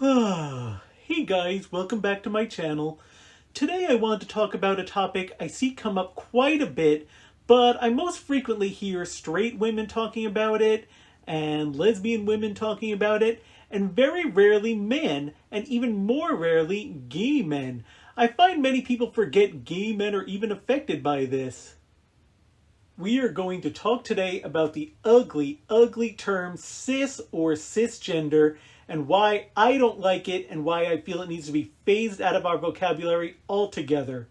Hey guys, welcome back to my channel. Today I want to talk about a topic I see come up quite a bit, but I most frequently hear straight women talking about it, and lesbian women talking about it, and very rarely men, and even more rarely gay men. I find many people forget gay men are even affected by this. We are going to talk today about the ugly, ugly term cis or cisgender and why I don't like it and why I feel it needs to be phased out of our vocabulary altogether.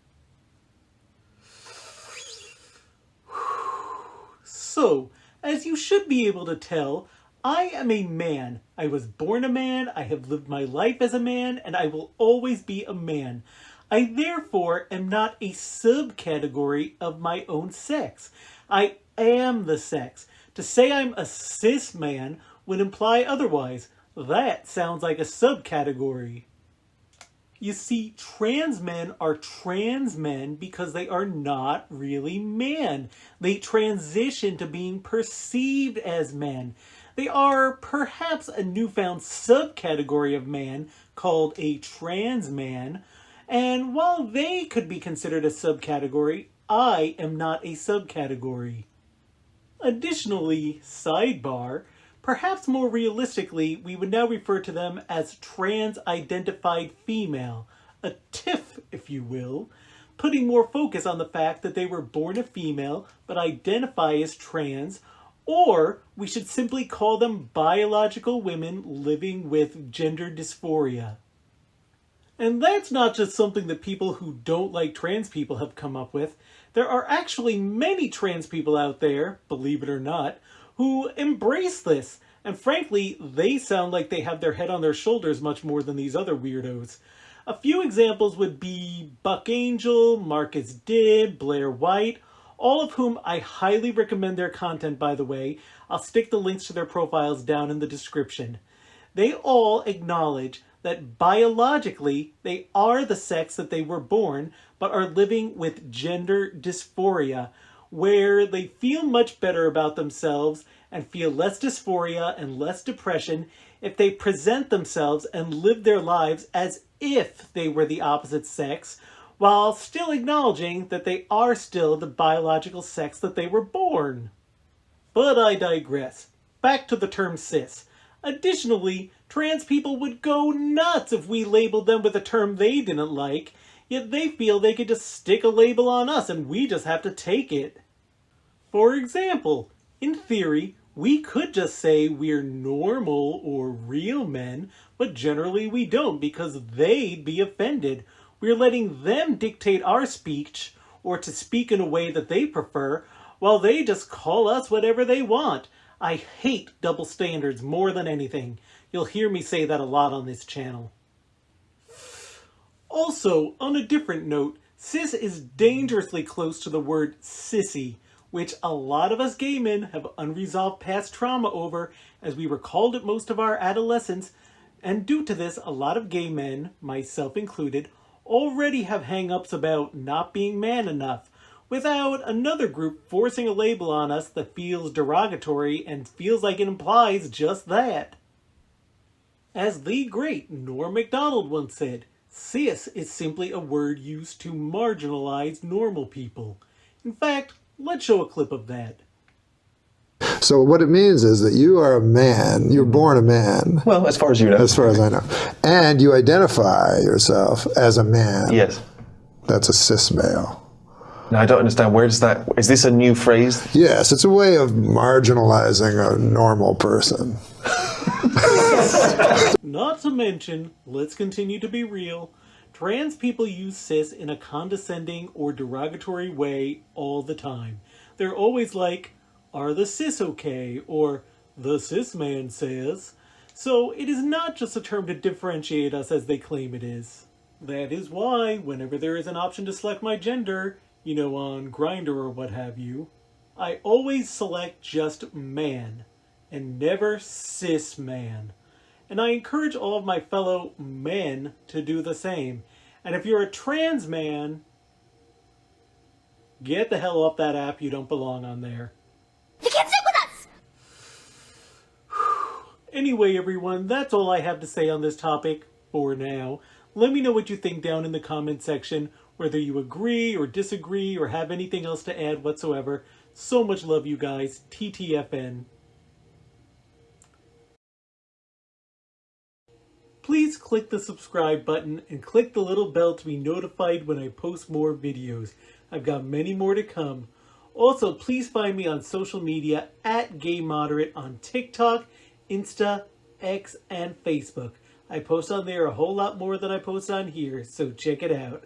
So, as you should be able to tell, I am a man. I was born a man, I have lived my life as a man, and I will always be a man. I therefore am not a subcategory of my own sex. I am the sex. To say I'm a cis man would imply otherwise. That sounds like a subcategory. You see, trans men are trans men because they are not really men. They transition to being perceived as men. They are perhaps a newfound subcategory of man called a trans man. And while they could be considered a subcategory, I am not a subcategory. Additionally, sidebar, perhaps more realistically, we would now refer to them as trans-identified female, a TIF, if you will, putting more focus on the fact that they were born a female but identify as trans, or we should simply call them biological women living with gender dysphoria. And that's not just something that people who don't like trans people have come up with. There are actually many trans people out there, believe it or not, who embrace this. And frankly, they sound like they have their head on their shoulders much more than these other weirdos. A few examples would be Buck Angel, Marcus Dibb, Blair White, all of whom I highly recommend their content, by the way. I'll stick the links to their profiles down in the description. They all acknowledge that biologically they are the sex that they were born, but are living with gender dysphoria, where they feel much better about themselves and feel less dysphoria and less depression if they present themselves and live their lives as if they were the opposite sex, while still acknowledging that they are still the biological sex that they were born. But I digress. Back to the term cis. Additionally, trans people would go nuts if we labeled them with a term they didn't like, yet they feel they could just stick a label on us and we just have to take it. For example, in theory, we could just say we're normal or real men, but generally we don't because they'd be offended. We're letting them dictate our speech or to speak in a way that they prefer, while they just call us whatever they want. I hate double standards more than anything. You'll hear me say that a lot on this channel. Also, on a different note, cis is dangerously close to the word sissy, which a lot of us gay men have unresolved past trauma over, as we were called it most of our adolescence, and due to this, a lot of gay men, myself included, already have hang-ups about not being man enough, without another group forcing a label on us that feels derogatory and feels like it implies just that. As the great Norm Macdonald once said, cis is simply a word used to marginalize normal people. In fact, let's show a clip of that. So what it means is that you are a man, you're born a man. Well, as far as you know. As far as I know. And you identify yourself as a man. Yes. That's a cis male. Now, I don't understand. Where does that... Is this a new phrase? Yes, it's a way of marginalizing a normal person. Not to mention, let's continue to be real, trans people use cis in a condescending or derogatory way all the time. They're always like, are the cis okay? Or, the cis man says. So it is not just a term to differentiate us as they claim it is. That is why, whenever there is an option to select my gender, you know, on Grindr or what have you, I always select just man, and never cis man. And I encourage all of my fellow men to do the same. And if you're a trans man, get the hell off that app, you don't belong on there. You can't sit with us! Anyway, everyone, that's all I have to say on this topic for now. Let me know what you think down in the comment section, whether you agree or disagree or have anything else to add whatsoever. So much love, you guys. TTFN. Please click the subscribe button and click the little bell to be notified when I post more videos. I've got many more to come. Also, please find me on social media at GayModerate on TikTok, Insta, X, and Facebook. I post on there a whole lot more than I post on here, so check it out.